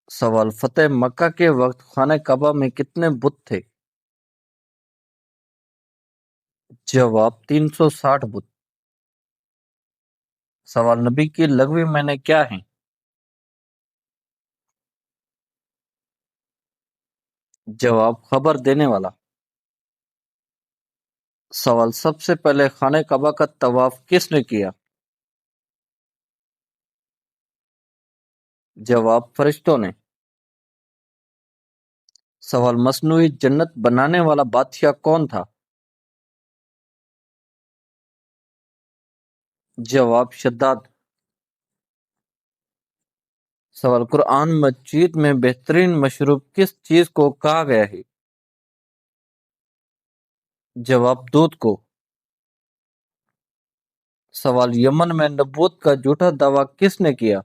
سوال: فتح مکہ کے وقت خانہ کعبہ میں کتنے بت تھے؟ جواب: 360 بت۔ سوال: نبی کی لغوی معنی کیا ہیں؟ جواب: خبر دینے والا۔ سوال: سب سے پہلے خانہ کعبہ کا طواف کس نے کیا؟ جواب: فرشتوں نے۔ سوال: مصنوعی جنت بنانے والا بادشاہ کون تھا؟ جواب: شداد۔ سوال: قرآن مجید میں بہترین مشروب کس چیز کو کہا گیا ہے؟ جواب: دودھ کو۔ سوال: یمن میں نبوت کا جھوٹا دعویٰ کس نے کیا؟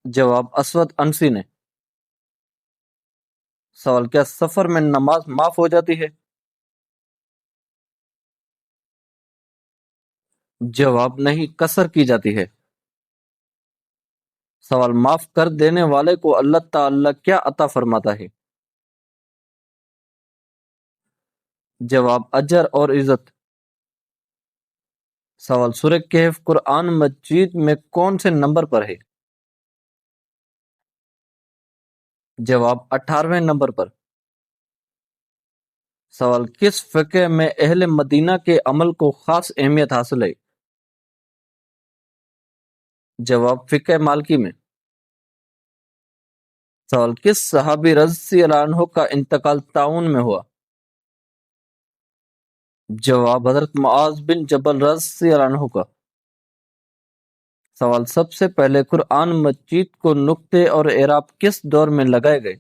جواب: اسود عنسی نے۔ سوال: کیا سفر میں نماز معاف ہو جاتی ہے؟ جواب: نہیں، قصر کی جاتی ہے۔ سوال: معاف کر دینے والے کو اللہ تعالی کیا عطا فرماتا ہے؟ جواب: اجر اور عزت۔ سوال: سورہ کہف قرآن مجید میں کون سے نمبر پر ہے؟ جواب: 18ویں نمبر پر۔ سوال: کس فقہ میں اہل مدینہ کے عمل کو خاص اہمیت حاصل ہے؟ جواب: فقہ مالکی میں۔ سوال: کس صحابی رضی اللہ عنہ کا انتقال طاعون میں ہوا؟ جواب: حضرت معاذ بن جبل رضی اللہ عنہ کا۔ سوال: سب سے پہلے قرآن مجید کو نقطے اور اعراب کس دور میں لگائے گئے؟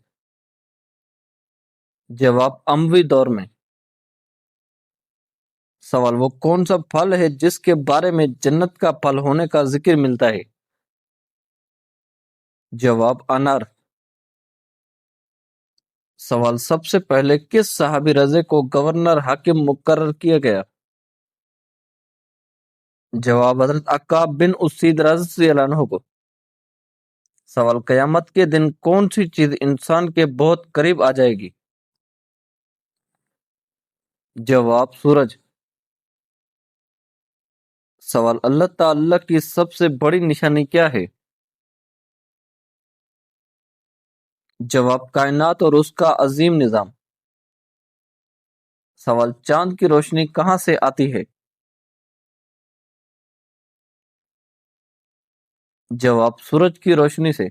جواب: اموی دور میں۔ سوال: وہ کون سا پھل ہے جس کے بارے میں جنت کا پھل ہونے کا ذکر ملتا ہے؟ جواب: انار۔ سوال: سب سے پہلے کس صحابی رضی کو گورنر حاکم مقرر کیا گیا؟ جواب: حضرت عقاب بن اسید رضی اللہ عنہ کو۔ سوال: قیامت کے دن کون سی چیز انسان کے بہت قریب آ جائے گی؟ جواب: سورج۔ سوال: اللہ تعالی کی سب سے بڑی نشانی کیا ہے؟ جواب: کائنات اور اس کا عظیم نظام۔ سوال: چاند کی روشنی کہاں سے آتی ہے؟ جواب: سورج کی روشنی سے۔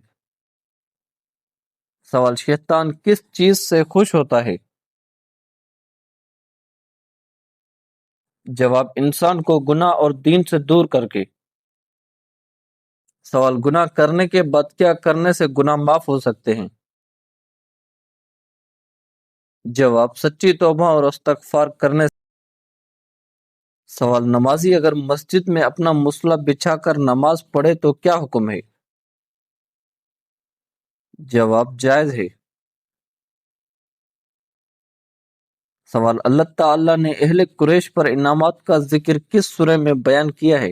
سوال: شیطان کس چیز سے خوش ہوتا ہے؟ جواب: انسان کو گناہ اور دین سے دور کر کے۔ سوال: گناہ کرنے کے بعد کیا کرنے سے گناہ معاف ہو سکتے ہیں؟ جواب: سچی توبہ اور استغفار کرنے سے۔ سوال: نمازی اگر مسجد میں اپنا مصلی بچھا کر نماز پڑھے تو کیا حکم ہے؟ جواب: جائز ہے۔ سوال: اللہ تعالی نے اہل قریش پر انعامات کا ذکر کس سورہ میں بیان کیا ہے؟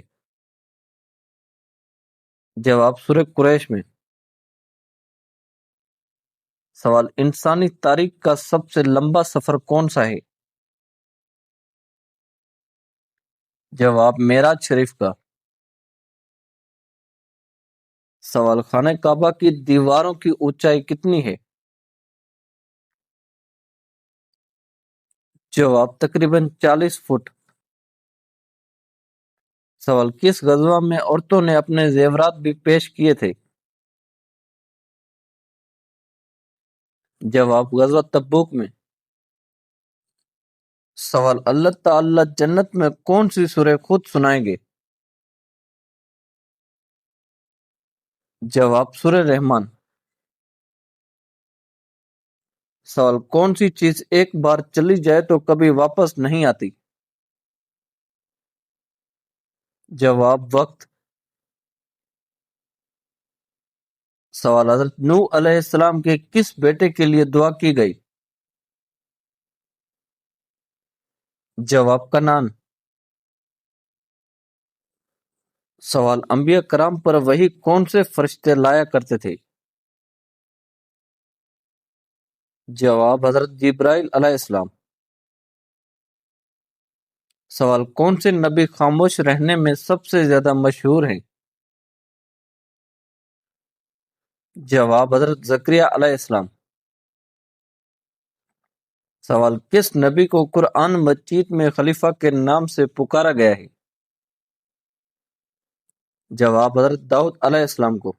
جواب: سورہ قریش میں۔ سوال: انسانی تاریخ کا سب سے لمبا سفر کون سا ہے؟ جواب: معراج شریف کا۔ سوال: خانہ کعبہ کی دیواروں کی اونچائی کتنی ہے؟ جواب: تقریباً 40 فٹ۔ سوال: کس غزوہ میں عورتوں نے اپنے زیورات بھی پیش کیے تھے؟ جواب: غزوہ تبوک میں۔ سوال: اللہ تعالی جنت میں کون سی سورہ خود سنائیں گے؟ جواب: سورہ رحمان۔ سوال: کون سی چیز ایک بار چلی جائے تو کبھی واپس نہیں آتی؟ جواب: وقت۔ سوال: حضرت نوح علیہ السلام کے کس بیٹے کے لیے دعا کی گئی؟ جواب: کنعان۔ سوال انبیاء کرام پر وحی کون سے فرشتے لایا کرتے تھے؟ جواب حضرت جبرائیل علیہ السلام۔ سوال کون سے نبی خاموش رہنے میں سب سے زیادہ مشہور ہیں؟ جواب حضرت زکریا علیہ السلام۔ سوال کس نبی کو قرآن مجید میں خلیفہ کے نام سے پکارا گیا ہے؟ جواب حضرت داؤد علیہ السلام کو۔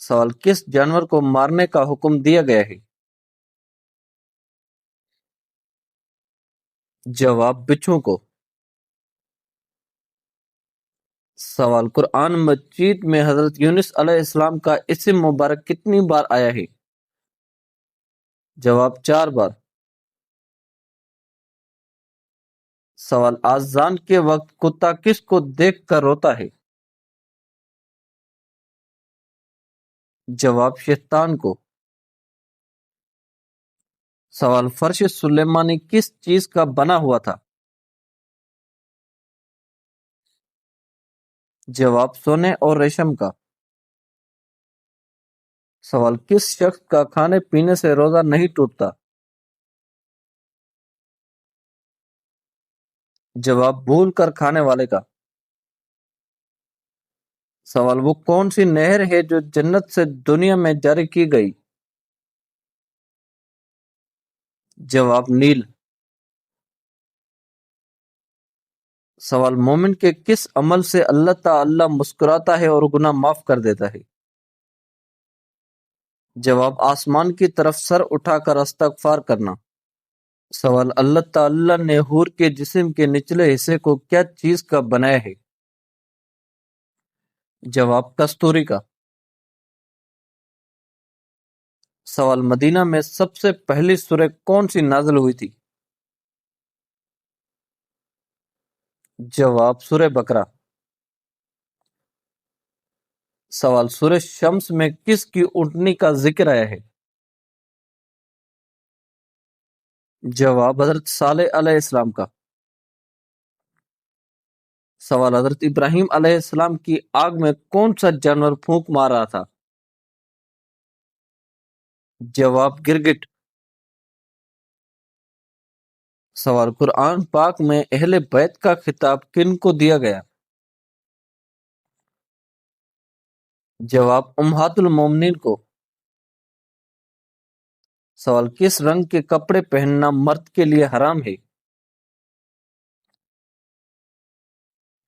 سوال کس جانور کو مارنے کا حکم دیا گیا ہے؟ جواب بچھو کو۔ سوال قرآن مجید میں حضرت یونس علیہ السلام کا اسم مبارک کتنی بار آیا ہے؟ جواب 4 بار۔ سوال آذان کے وقت کتا کس کو دیکھ کر روتا ہے؟ جواب شیطان کو۔ سوال فرش سلیمانی کس چیز کا بنا ہوا تھا؟ جواب سونے اور ریشم کا۔ سوال کس شخص کا کھانے پینے سے روزہ نہیں ٹوٹتا؟ جواب بھول کر کھانے والے کا۔ سوال وہ کون سی نہر ہے جو جنت سے دنیا میں جاری کی گئی؟ جواب نیل۔ سوال مومن کے کس عمل سے اللہ تعالی مسکراتا ہے اور گناہ معاف کر دیتا ہے؟ جواب آسمان کی طرف سر اٹھا کر استغفار کرنا۔ سوال اللہ تعالی نے حور کے جسم کے نچلے حصے کو کیا چیز کا بنایا ہے؟ جواب کستوری کا۔ سوال مدینہ میں سب سے پہلی سورہ کون سی نازل ہوئی تھی؟ جواب سورہ بقرہ۔ سوال سورہ شمس میں کس کی اونٹنی کا ذکر آیا ہے؟ جواب حضرت صالح علیہ السلام کا۔ سوال حضرت ابراہیم علیہ السلام کی آگ میں کون سا جانور پھونک مار رہا تھا؟ جواب گرگٹ۔ سوال قرآن پاک میں اہل بیت کا خطاب کن کو دیا گیا؟ جواب امہات المومنین کو۔ سوال کس رنگ کے کپڑے پہننا مرد کے لیے حرام ہے؟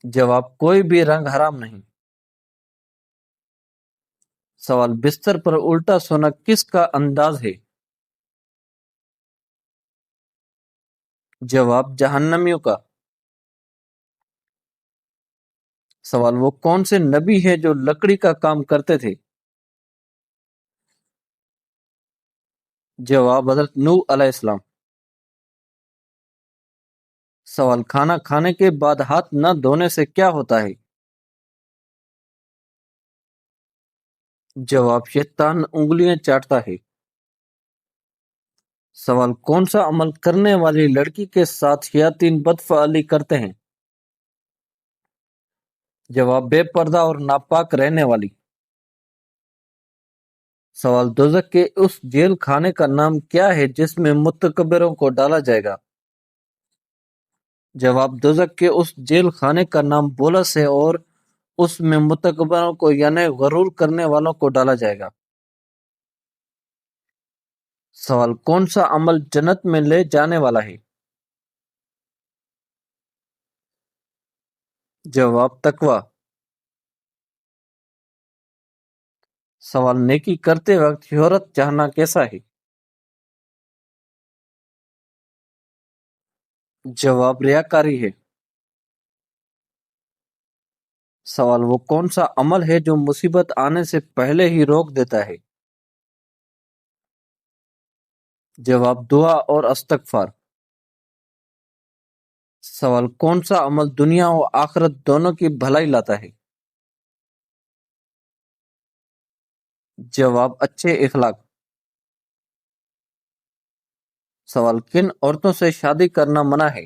جواب کوئی بھی رنگ حرام نہیں۔ سوال بستر پر الٹا سونا کس کا انداز ہے؟ جواب جہنمیوں کا۔ سوال وہ کون سے نبی ہیں جو لکڑی کا کام کرتے تھے؟ جواب حضرت نوح علیہ السلام۔ سوال کھانا کھانے کے بعد ہاتھ نہ دھونے سے کیا ہوتا ہے؟ جواب شیطان انگلیاں چاٹتا ہے۔ سوال کون سا عمل کرنے والی لڑکی کے ساتھ شیاطین بدفعلی کرتے ہیں؟ جواب بے پردہ اور ناپاک رہنے والی۔ سوال دوزخ کے اس جیل خانے کا نام کیا ہے جس میں متکبروں کو ڈالا جائے گا؟ جواب دوزخ کے اس جیل خانے کا نام بولس ہے اور اس میں متکبروں کو یعنی غرور کرنے والوں کو ڈالا جائے گا۔ سوال کون سا عمل جنت میں لے جانے والا ہے؟ جواب تقوی۔ سوال نیکی کرتے وقت شہرت چاہنا کیسا ہے؟ جواب ریاکاری ہے۔ سوال وہ کون سا عمل ہے جو مصیبت آنے سے پہلے ہی روک دیتا ہے؟ جواب دعا اور استغفار۔ سوال کون سا عمل دنیا و آخرت دونوں کی بھلائی لاتا ہے؟ جواب اچھے اخلاق۔ سوال کن عورتوں سے شادی کرنا منع ہے؟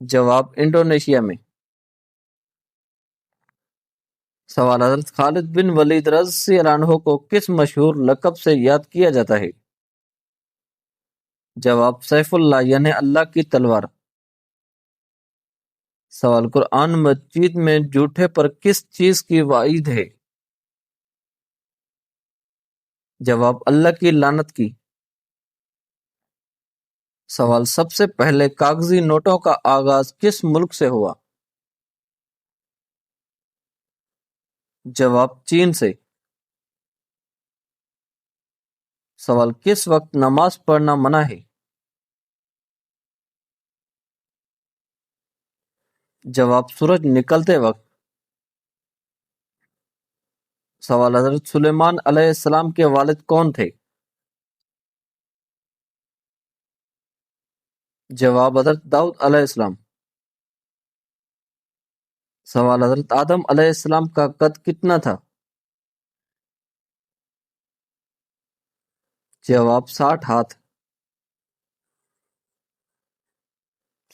جواب انڈونیشیا میں۔ سوال حضرت خالد بن ولید رضی اللہ عنہ کو کس مشہور لقب سے یاد کیا جاتا ہے؟ جواب سیف اللہ یعنی اللہ کی تلوار۔ سوال قرآن مجید میں جھوٹے پر کس چیز کی وعید ہے؟ جواب اللہ کی لعنت کی۔ سوال سب سے پہلے کاغذی نوٹوں کا آغاز کس ملک سے ہوا؟ جواب چین سے۔ سوال کس وقت نماز پڑھنا منع ہے؟ جواب سورج نکلتے وقت۔ سوال حضرت سلیمان علیہ السلام کے والد کون تھے؟ جواب حضرت داؤد علیہ السلام۔ سوال حضرت آدم علیہ السلام کا قد کتنا تھا؟ جواب 60 ہاتھ۔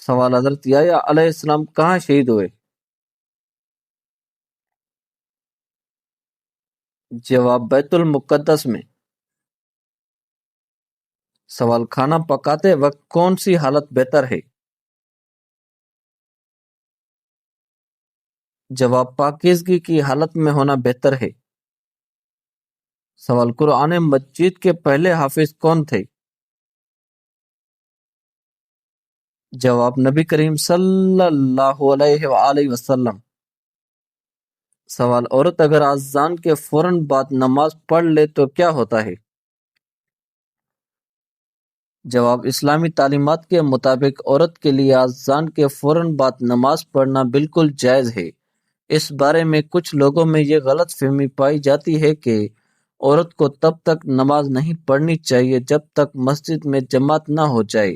سوال حضرت یحییٰ علیہ السلام کہاں شہید ہوئے؟ جواب بیت المقدس میں۔ سوال کھانا پکاتے وقت کون سی حالت بہتر ہے؟ جواب پاکیزگی کی حالت میں ہونا بہتر ہے۔ سوال قرآن مجید کے پہلے حافظ کون تھے؟ جواب نبی کریم صلی اللہ علیہ وآلہ وسلم۔ سوال عورت اگر اذان کے فوراً بعد نماز پڑھ لے تو کیا ہوتا ہے؟ جواب اسلامی تعلیمات کے مطابق عورت کے لیے اذان کے فوراً بعد نماز پڑھنا بالکل جائز ہے۔ اس بارے میں کچھ لوگوں میں یہ غلط فہمی پائی جاتی ہے کہ عورت کو تب تک نماز نہیں پڑھنی چاہیے جب تک مسجد میں جماعت نہ ہو جائے،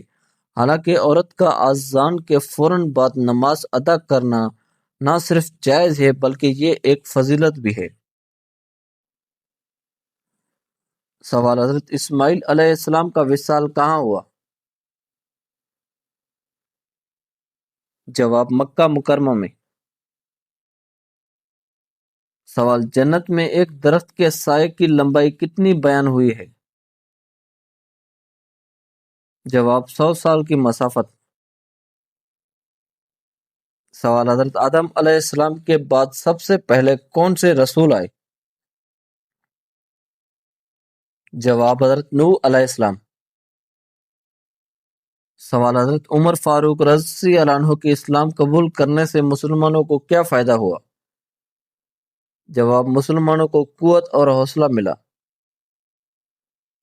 حالانکہ عورت کا اذان کے فوراً بعد نماز ادا کرنا نہ صرف جائز ہے بلکہ یہ ایک فضیلت بھی ہے۔ سوال حضرت اسماعیل علیہ السلام کا وصال کہاں ہوا؟ جواب مکہ مکرمہ میں۔ سوال جنت میں ایک درخت کے سائے کی لمبائی کتنی بیان ہوئی ہے؟ جواب 100 سال کی مسافت۔ سوال حضرت آدم علیہ السلام کے بعد سب سے پہلے کون سے رسول آئے؟ جواب حضرت نوح علیہ السلام۔ سوال حضرت عمر فاروق رضی اللہ عنہ کے اسلام قبول کرنے سے مسلمانوں کو کیا فائدہ ہوا؟ جواب مسلمانوں کو قوت اور حوصلہ ملا۔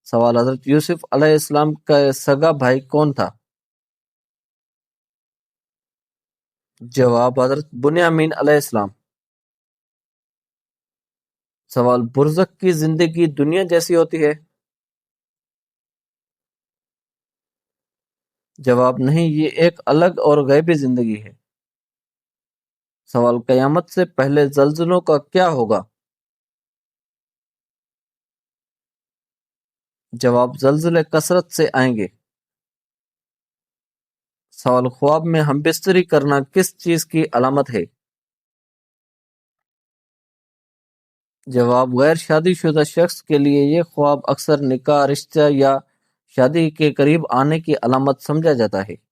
سوال حضرت یوسف علیہ السلام کا سگا بھائی کون تھا؟ جواب حضرت بنیامین علیہ السلام۔ سوال برزخ کی زندگی دنیا جیسی ہوتی ہے؟ جواب نہیں، یہ ایک الگ اور غیبی زندگی ہے۔ سوال قیامت سے پہلے زلزلوں کا کیا ہوگا؟ جواب زلزلے کثرت سے آئیں گے۔ سوال خواب میں ہم بستری کرنا کس چیز کی علامت ہے؟ جواب غیر شادی شدہ شخص کے لیے یہ خواب اکثر نکاح، رشتہ یا شادی کے قریب آنے کی علامت سمجھا جاتا ہے۔